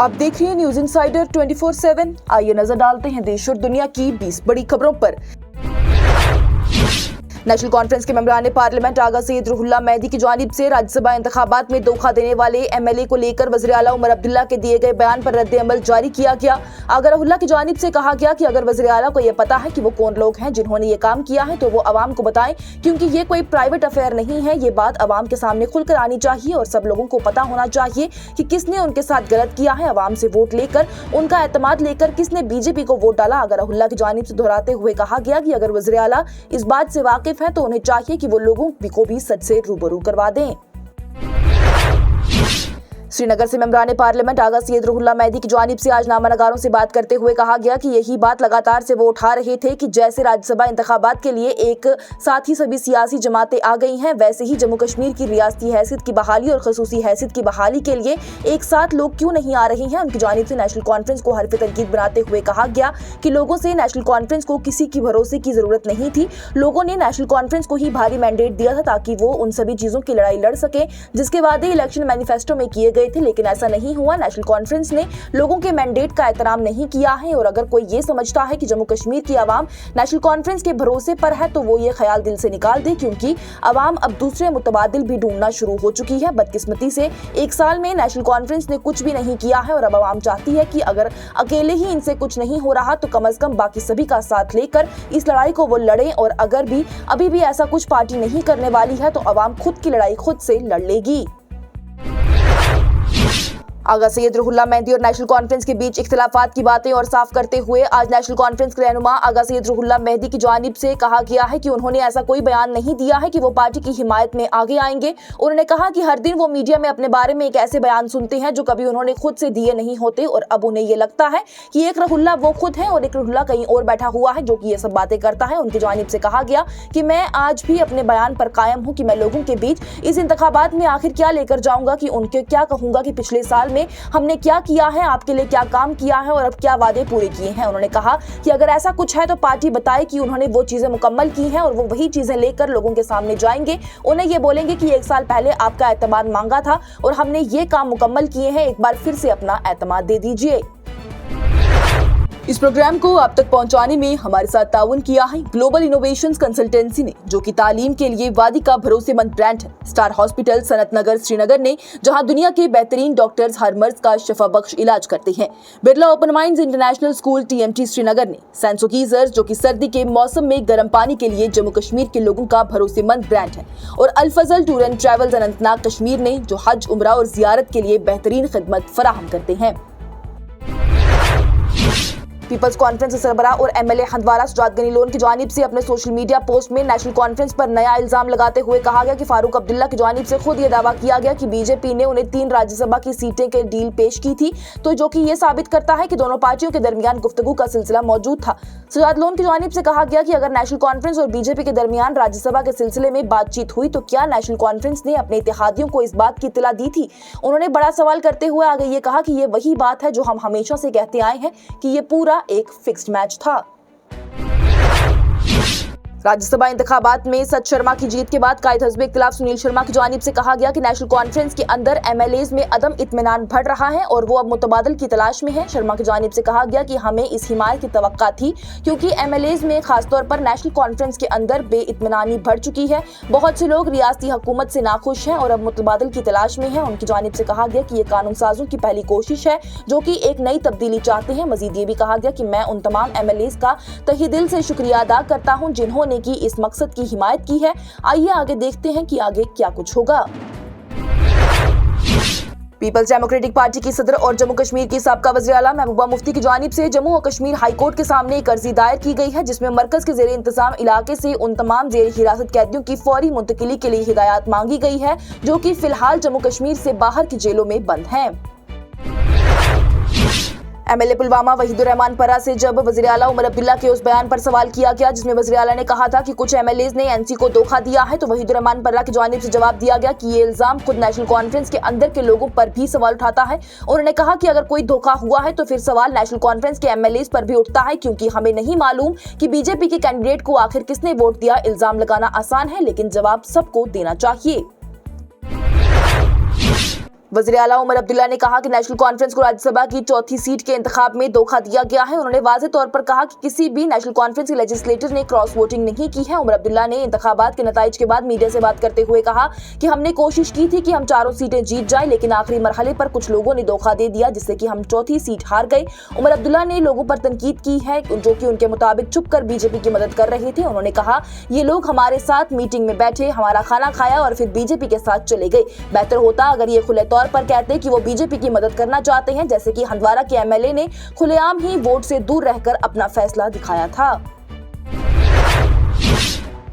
आप देख रहे हैं न्यूज इंसाइडर 24/7। आइए नजर डालते हैं देश और दुनिया की 20 बड़ी खबरों पर। नेशनल कॉन्फ्रेंस के मेंबरान पार्लियामेंट आगा सैयद रुहुल्लाह मेहदी की जानिब से राज्यसभा इंतखाबात में धोखा देने वाले एमएलए को लेकर वज़ीर आला उमर अब्दुल्ला के दिए गए बयान पर रद्द अमल जारी किया गया। आगा रुहुल्लाह की जानिब से कहा गया कि अगर वज़ीर आला को यह पता है कि वो कौन लोग हैं जिन्होंने ये काम किया है तो वो अवाम को बताएं, क्योंकि ये कोई प्राइवेट अफेयर नहीं है। ये बात अवाम के सामने खुलकर आनी चाहिए और सब लोगों को पता होना चाहिए कि किसने उनके साथ गलत किया है। अवाम से वोट लेकर, उनका एतमाद लेकर किसने बीजेपी को वोट डाला। आगा रुहुल्लाह की जानिब से दोहराते हुए कहा गया कि अगर वज़ीर आला इस बात से वाकिफ है तो उन्हें चाहिए कि वो लोगों को भी सच से रूबरू करवा दें। श्रीनगर से मेंबरान पार्लियामेंट आगा सैयद रुहुल्लाह मेहदी की जानिब से आज नामानगारों से बात करते हुए कहा गया कि यही बात लगातार से वो उठा रहे थे कि जैसे राज्यसभा इंतखाबात के लिए एक साथ ही सभी सियासी जमातें आ गई हैं, वैसे ही जम्मू कश्मीर की रियासती हैसियत की बहाली और खसूसी हैसियत की बहाली के लिए एक साथ लोग क्यों नहीं आ रहे हैं। उनकी जानिब से नेशनल कॉन्फ्रेंस को हरफ तनकीद बनाते हुए कहा गया कि लोगों से नेशनल कॉन्फ्रेंस को किसी की भरोसे की जरूरत नहीं थी। लोगों ने नेशनल कॉन्फ्रेंस को ही भारी मैंडेट दिया था ताकि वो उन सभी चीजों की लड़ाई लड़ सके जिसके वादे इलेक्शन मैनिफेस्टो में किए गए थे, लेकिन ऐसा नहीं हुआ। नेशनल कॉन्फ्रेंस ने लोगों के मैंडेट का एहतराम नहीं किया है और अगर कोई ये समझता है कि जम्मू कश्मीर की आवाम नेशनल कॉन्फ्रेंस के भरोसे पर है तो वो ये ख्याल दिल से निकाल दे, क्योंकि आवाम अब दूसरे मुतबादिल भी ढूंढना शुरू हो चुकी है। बदकिस्मती से एक साल में नेशनल कॉन्फ्रेंस ने कुछ भी नहीं किया है और अब आवाम चाहती है कि अगर अकेले ही इनसे कुछ नहीं हो रहा तो कम से कम बाकी सभी का साथ लेकर इस लड़ाई को वो लड़ें, और अगर भी अभी भी ऐसा कुछ पार्टी नहीं करने वाली है तो आवाम खुद की लड़ाई खुद से लड़ लेगी। आगा सैयद रुहुल्लाह मेहदी और नेशनल कॉन्फ्रेंस के बीच इख्तिलाफात की बातें और साफ करते हुए आज नेशनल कॉन्फ्रेंस के रहनुमा आगा सैयद रुहुल्लाह मेहदी की जानिब से कहा गया है कि उन्होंने ऐसा कोई बयान नहीं दिया है कि वो पार्टी की हिमायत में आगे आएंगे। उन्होंने कहा कि हर दिन वो मीडिया में अपने बारे में एक ऐसे बयान सुनते हैं जो कभी उन्होंने खुद से दिए नहीं होते और अब उन्हें ये लगता है कि एक रुहुल्लाह वो खुद है और एक रुहुल्लाह कहीं और बैठा हुआ है जो कि ये सब बातें करता है। उनकी जानिब से कहा गया कि मैं आज भी अपने बयान पर कायम हूँ कि मैं लोगों के बीच इस इंतखाबात में आखिर क्या लेकर जाऊंगा, कि उनके क्या कहूंगा कि पिछले साल में हमने क्या किया है, आपके लिए क्या काम किया है और अब क्या वादे पूरे किए हैं। उन्होंने कहा कि अगर ऐसा कुछ है तो पार्टी बताए कि उन्होंने वो चीजें मुकम्मल की हैं और वो वही चीजें लेकर लोगों के सामने जाएंगे। उन्हें ये बोलेंगे कि एक साल पहले आपका एतमाद मांगा था और हमने ये काम मुकम्मल किए हैं, एक बार फिर से अपना एतमाद दे दीजिए। इस प्रोग्राम को आप तक पहुंचाने में हमारे साथ ताउन किया है ग्लोबल इनोवेशंस कंसल्टेंसी ने, जो कि तालीम के लिए वादी का भरोसेमंद ब्रांड है। स्टार हॉस्पिटल सनत नगर श्रीनगर ने, जहां दुनिया के बेहतरीन डॉक्टर्स हर मर्ज का शफा बख्श इलाज करते हैं। Birla open minds international school TMT Srinagar ने, सेंसो गीजर जो कि सर्दी के मौसम में गर्म पानी के लिए जम्मू कश्मीर के लोगों का भरोसेमंद ब्रांड है, और Al Fazal tour and travels Anantnag Kashmir ने, जो हज उम्रा और जियारत के लिए बेहतरीन खिदमत फराहम करते हैं। पीपल्स कॉन्फ्रेंस के सरबराह और MLA हंदवारा सुजात गनी लोन की जानिब से अपने सोशल मीडिया पोस्ट में नेशनल कॉन्फ्रेंस पर नया इल्जाम लगाते हुए कहा गया कि फारूक अब्दुल्ला की जानिब से खुद ये दावा किया गया कि बीजेपी ने उन्हें 3 राज्यसभा की सीटें के डील पेश की थी, तो जो कि ये साबित करता है कि दोनों पार्टियों के दरमियान गुफ्तगू का सिलसिला मौजूद था। सुजात लोन की जानिब से कहा गया कि अगर नेशनल कॉन्फ्रेंस और बीजेपी के दरमियान राज्यसभा के सिलसिले में बातचीत हुई तो क्या नेशनल कॉन्फ्रेंस ने अपने इत्तेहादियों को इस बात की इत्तला दी थी। उन्होंने बड़ा सवाल करते हुए आगे ये कहा कि ये वही बात है जो हम हमेशा से कहते आए हैं कि ये पूरा एक फिक्स्ड मैच था। राज्यसभा इंतखाबात में सच शर्मा की जीत के बाद कायद हस्ब इख्तिलाफ सुनील शर्मा की जानिब से कहा गया कि नेशनल कॉन्फ्रेंस के अंदर MLAs में अदम इत्मीनान बढ़ रहा है और वो अब मुतबादल की तलाश में है। शर्मा की जानिब से कहा गया कि हमें इस हिमायत की तवक्का थी, क्योंकि MLAs में खासतौर पर नेशनल कॉन्फ्रेंस के अंदर बेइत्मीनानी बढ़ चुकी है। बहुत से लोग रियासती हुकूमत से नाखुश हैं और अब मुतबादल की तलाश में है। उनकी जानिब से कहा गया कि ये कानून साजों की पहली कोशिश है जो कि एक नई तब्दीली चाहते हैं। मजीद ये भी कहा गया कि मैं उन तमाम MLAs का तहे दिल से शुक्रिया अदा करता हूँ जिन्होंने की इस मकसद की हिमायत की है। आइए आगे देखते हैं कि आगे क्या कुछ होगा। पीपल्स डेमोक्रेटिक पार्टी की सदर और जम्मू कश्मीर की साबका वज़ीर आला महबूबा मुफ्ती की जानिब से जम्मू और कश्मीर हाई कोर्ट के सामने एक अर्जी दायर की गई है, जिसमें मरकज के ज़ेरे इंतजाम इलाके से उन तमाम ज़ेर हिरासत कैदियों की फौरी मुंतकिली के लिए हिदायत मांगी गई है जो कि फिलहाल जम्मू कश्मीर से बाहर की जेलों में बंद हैं। MLA पुलवामा वहीदुर रहमान परा से जब वज़ीर आला उमर अब्दुल्ला के उस बयान पर सवाल किया गया जिसमें वज़ीर आला ने कहा था कि कुछ MLAs ने NC को धोखा दिया है, तो वहीदुर रहमान परा की जानिब से जवाब दिया गया कि ये इल्जाम खुद नेशनल कॉन्फ्रेंस के अंदर के लोगों पर भी सवाल उठाता है। उन्होंने कहा कि अगर कोई धोखा हुआ है तो फिर सवाल नेशनल कॉन्फ्रेंस के MLAs पर भी उठता है, क्योंकि हमें नहीं मालूम कि बीजेपी के कैंडिडेट को आखिर किसने वोट दिया। इल्जाम लगाना आसान है लेकिन जवाब सबको देना चाहिए। वज़ीर आला उमर अब्दुल्ला ने कहा कि नेशनल कॉन्फ्रेंस को राज्यसभा की चौथी सीट के इंतखाब में धोखा दिया गया है। उन्होंने वाज़ेह तौर पर कहा कि किसी भी नेशनल कॉन्फ्रेंस के लेजिस्लेटर ने क्रॉस वोटिंग नहीं की है। उमर अब्दुल्ला ने इंतखाबात के नताइज के बाद मीडिया से बात करते हुए कहा कि हमने कोशिश की थी कि हम चारों सीटें जीत जाएं, लेकिन आखिरी मरहले पर कुछ लोगों ने धोखा दे दिया, जिससे कि हम चौथी सीट हार गए। उमर अब्दुल्ला ने लोगों पर तनकीद की है जो कि उनके मुताबिक छुपकर बीजेपी की मदद कर रहे थे। उन्होंने कहा ये लोग हमारे साथ मीटिंग में बैठे, हमारा खाना खाया और फिर बीजेपी के साथ चले गए। बेहतर होता अगर ये खुले तौर पर कहते कि वो बीजेपी की मदद करना चाहते हैं, जैसे कि हंदवाड़ा के एमएलए ने खुलेआम ही वोट से दूर रहकर अपना फैसला दिखाया था।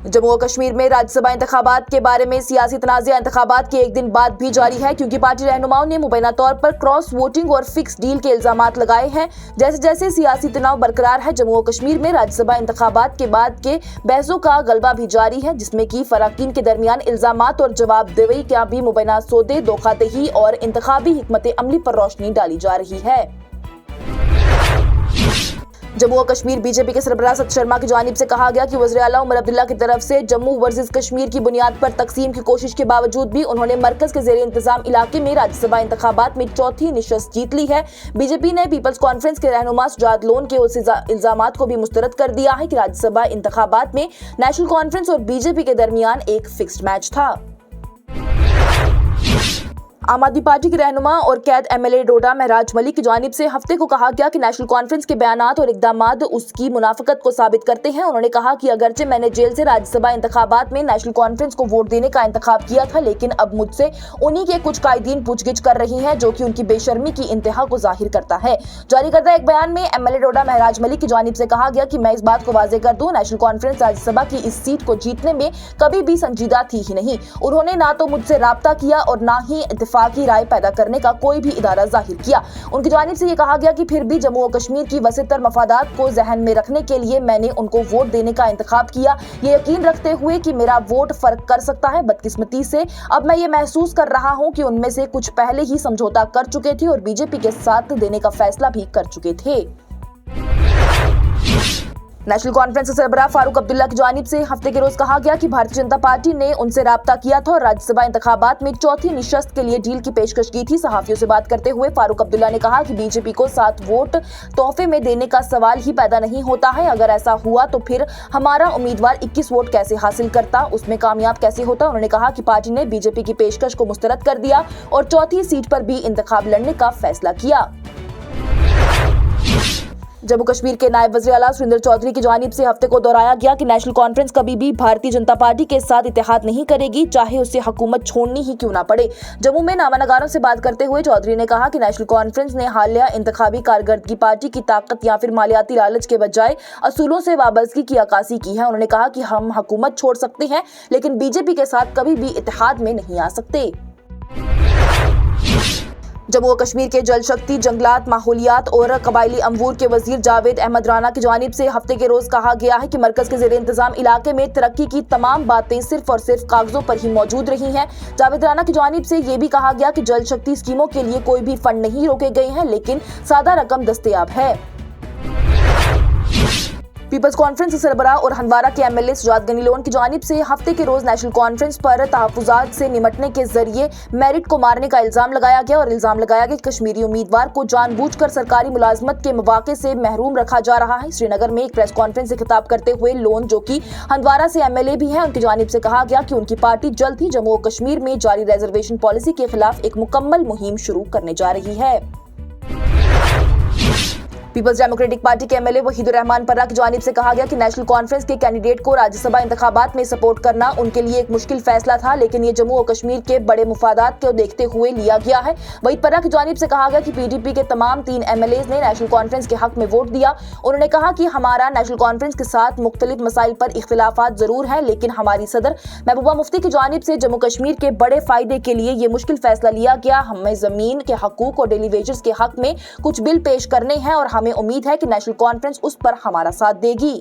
जम्मू और कश्मीर में राज्यसभा इंतखाबात के बारे में सियासी तनाज़ा इंतखाबात के एक दिन बाद भी जारी है, क्योंकि पार्टी रहनुमाओं ने मुबैना तौर पर क्रॉस वोटिंग और फिक्स डील के इल्जामात लगाए हैं। जैसे जैसे सियासी तनाव बरकरार है, जम्मू और कश्मीर में राज्यसभा इंतखाबात के बाद के बहसों का गलबा भी जारी है, जिसमें कि फराकीन के दरमियान इल्जामात और जवाबदेही का भी मुबैना सौदे, धोखाधड़ी और इंतखाबी हिकमत अमली पर रोशनी डाली जा रही है। जम्मू और कश्मीर बीजेपी के सरबराह सत शर्मा की जानिब से कहा गया कि वज़ीर आला उमर अब्दुल्ला की तरफ से जम्मू वर्सेस कश्मीर की बुनियाद पर तकसीम की कोशिश के बावजूद भी उन्होंने मरकज के ज़ेरे इंतजाम इलाके में राज्यसभा इंतखाबात में चौथी निशस्त जीत ली है। बीजेपी ने पीपल्स कॉन्फ्रेंस के रहनुमा सुजात लोन के उस इल्जामात को भी मुस्तरद कर दिया है कि राज्यसभा इंतखाबात में नेशनल कॉन्फ्रेंस और बीजेपी के दरमियान एक फिक्स्ड मैच था। आम आदमी पार्टी के रहनुमा और कैद एमएलए डोडा महराज मलिक की जानिब से हफ्ते को कहा गया कि नेशनल कॉन्फ्रेंस के बयानात और इक़दामात उसकी मुनाफिकत को साबित करते हैं। उन्होंने कहा कि अगरचे मैंने जेल से राज्यसभा इंतखाबात में नेशनल कॉन्फ्रेंस को वोट देने का इंतखाब किया था, लेकिन अब मुझसे उन्हीं के कुछ कायदीन पूछगिछ कर रही हैं, जो कि उनकी बेशर्मी की इंतहा को जाहिर करता है। जारी करता एक बयान में एमएलए डोडा महराज मलिक की जानिब से कहा गया कि मैं इस बात को वाज़ेह कर दूं, नेशनल कॉन्फ्रेंस राज्यसभा की इस सीट को जीतने में कभी भी संजीदा थी ही नहीं। उन्होंने ना तो मुझसे राब्ता किया और ना ही इत्तेफाकी राय पैदा करने का कोई भी इरादा जाहिर किया। उनकी जानिब से ये कहा गया कि फिर भी जम्मू और कश्मीर की वसीतर मफादात को जहन में रखने के लिए मैंने उनको वोट देने का इंतखाब किया, ये यकीन रखते हुए कि मेरा वोट फर्क कर सकता है। बदकिस्मती से अब मैं ये महसूस कर रहा हूं कि उनमें से कुछ पहले ही समझौता कर चुके थे और बीजेपी के साथ देने का फैसला भी कर चुके थे। नेशनल कॉन्फ्रेंस के सरबराह फारूक अब्दुल्ला की जानिब से हफ्ते के रोज कहा गया कि भारतीय जनता पार्टी ने उनसे राब्ता किया था और राज्यसभा इंतखाबात में चौथी निशस्त के लिए डील की पेशकश की थी। सहाफियों से बात करते हुए फारूक अब्दुल्ला ने कहा कि बीजेपी को 7 वोट तोहफे में देने का सवाल ही पैदा नहीं होता है। अगर ऐसा हुआ तो फिर हमारा उम्मीदवार 21 वोट कैसे हासिल करता, उसमें कामयाब कैसे होता। उन्होंने कहा कि पार्टी ने बीजेपी की पेशकश को मुस्तरद कर दिया और चौथी सीट पर भी इंतखाब लड़ने का फैसला किया। जम्मू कश्मीर के नायब वज़ीर आला सुरेंद्र चौधरी की जानिब से हफ्ते को दोहराया गया कि नेशनल कॉन्फ्रेंस कभी भी भारतीय जनता पार्टी के साथ इत्तेहाद नहीं करेगी, चाहे उससे हुकूमत छोड़नी ही क्यों ना पड़े। जम्मू में नामानगारों से बात करते हुए चौधरी ने कहा कि नेशनल कॉन्फ्रेंस ने हालिया इंतखाबी कारकर्दगी पार्टी की ताकत या फिर मालियाती लालच के बजाय असूलों से वाबस्तगी की अक्कासी की है। उन्होंने कहा कि हम हुकूमत छोड़ सकते हैं, लेकिन बीजेपी के साथ कभी भी इत्तेहाद में नहीं आ सकते। जम्मू और कश्मीर के जल शक्ति, जंगलात, माहौलियात और कबायली अमूर के वजीर जावेद अहमद राना की जानिब से हफ्ते के रोज कहा गया है कि मरकज के ज़ेरे इंतजाम इलाके में तरक्की की तमाम बातें सिर्फ और सिर्फ कागजों पर ही मौजूद रही हैं। जावेद राना की जानिब से ये भी कहा गया कि जल शक्ति स्कीमों के लिए कोई भी फंड नहीं रोके गए हैं, लेकिन सादा रकम दस्तयाब है। पीपल्स कॉन्फ्रेंस के सरबराह और हंदवाड़ा के एमएलए सुजात गनी लोन की जानिब से हफ्ते के रोज नेशनल कॉन्फ्रेंस पर तहफ़्फ़ुज़ात से निमटने के जरिए मेरिट को मारने का इल्जाम लगाया गया और इल्जाम लगाया गया कि कश्मीरी उम्मीदवार को जानबूझकर सरकारी मुलाजमत के मौके से महरूम रखा जा रहा है। श्रीनगर में एक प्रेस कॉन्फ्रेंस से खिताब करते हुए लोन, जो कि हंदवाड़ा से एमएलए भी हैं, उनकी जानिब से कहा गया कि उनकी पार्टी जल्द ही जम्मू और कश्मीर में जारी रिजर्वेशन पॉलिसी के खिलाफ एक मुकम्मल मुहिम शुरू करने जा रही है। पीपल्स डेमोक्रेटिक पार्टी के एमएलए वहीदुर रहमान पर्रा की जानिब से कहा गया कि नेशनल कॉन्फ्रेंस के कैंडिडेट को राज्यसभा इंतखाबात में सपोर्ट करना उनके लिए एक मुश्किल फैसला था, लेकिन ये जम्मू और कश्मीर के बड़े मुफादात को देखते हुए लिया गया है। वही पर्रा की जानिब से कहा गया कि पीडीपी के तमाम 3 एमएलए ने नेशनल कॉन्फ्रेंस के हक में वोट दिया। उन्होंने कहा कि हमारा नेशनल कॉन्फ्रेंस के साथ मुख्तलिफ मसाइल पर इख्तिलाफात जरूर हैं, लेकिन हमारी सदर महबूबा मुफ्ती की जानिब से जम्मू कश्मीर के बड़े फायदे के लिए ये मुश्किल फैसला लिया गया। हमें जमीन के हकूक और डेली वेजेस के हक में कुछ बिल पेश करने हैं और हमें उम्मीद है कि नेशनल कॉन्फ्रेंस उस पर हमारा साथ देगी।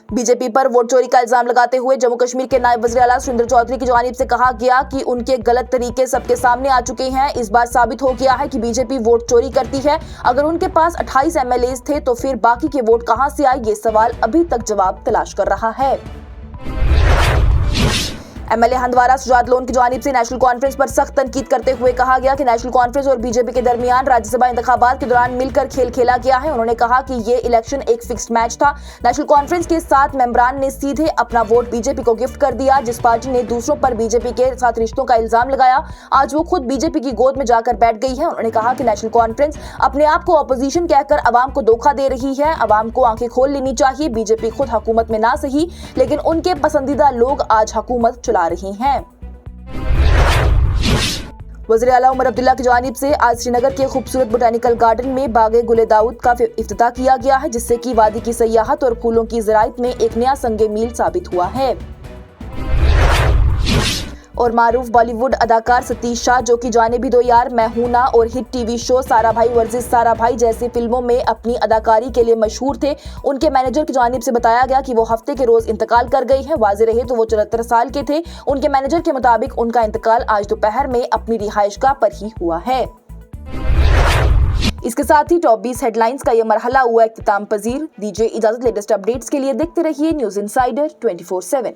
बीजेपी पर वोट चोरी का इल्जाम लगाते हुए जम्मू कश्मीर के नायब वज़ीर आला सुरेंद्र चौधरी की जानिब से कहा गया कि उनके गलत तरीके सबके सामने आ चुके हैं। इस बार साबित हो गया है कि बीजेपी वोट चोरी करती है। अगर उनके पास 28 एमएलए थे तो फिर बाकी के वोट कहां से आए, ये सवाल अभी तक जवाब तलाश कर रहा है। एमएलए हंदवारा सुजात लोन की जानिब से नेशनल कॉन्फ्रेंस पर सख्त तनकीद करते हुए कहा गया कि नेशनल कॉन्फ्रेंस और बीजेपी के दरमियान राज्यसभा इंतखाबात के दौरान मिलकर खेल खेला गया है। उन्होंने कहा कि ये इलेक्शन एक फिक्स्ड मैच था। नेशनल कॉन्फ्रेंस के 7 मेंबरान ने सीधे अपना वोट बीजेपी को गिफ्ट कर दिया। जिस पार्टी ने दूसरों पर बीजेपी के साथ रिश्तों का इल्जाम लगाया, आज वो खुद बीजेपी की गोद में जाकर बैठ गई है। उन्होंने कहा कि नेशनल कॉन्फ्रेंस अपने आप को ऑपोजिशन कहकर अवाम को धोखा दे रही है। अवाम को आंखें खोल लेनी चाहिए। बीजेपी खुद हुकूमत में ना सही, लेकिन उनके पसंदीदा लोग आज हुकूमत चला रही हैं। वज़ीर आला उमर अब्दुल्ला की जानिब से आज श्रीनगर के खूबसूरत बोटानिकल गार्डन में बागे गुले दाऊद का इफ्तिताह किया गया है, जिससे कि वादी की सयाहत और फूलों की ज़राअत में एक नया संगे मील साबित हुआ है। और मारूफ बॉलीवुड अदाकार सतीश शाह, जो कि जाने भी दो यार, मैं हूं ना और हिट टीवी शो सारा भाई वर्सेस सारा भाई जैसी फिल्मों में अपनी अदाकारी के लिए मशहूर थे, उनके मैनेजर की जानिब से बताया गया कि वो हफ्ते के रोज इंतकाल कर गई हैं। वाज़ेह रहे तो वो 74 साल के थे। उनके मैनेजर के मुताबिक उनका इंतकाल आज दोपहर में अपनी रिहाइशगाह पर ही हुआ है। इसके साथ ही टॉप 20 हेडलाइंस का यह मरहला हुआ इख्तिताम पजीर। दीजिए इजाजत। लेटेस्ट अपडेट्स के लिए देखते रहिए न्यूज़ इनसाइडर 24/7।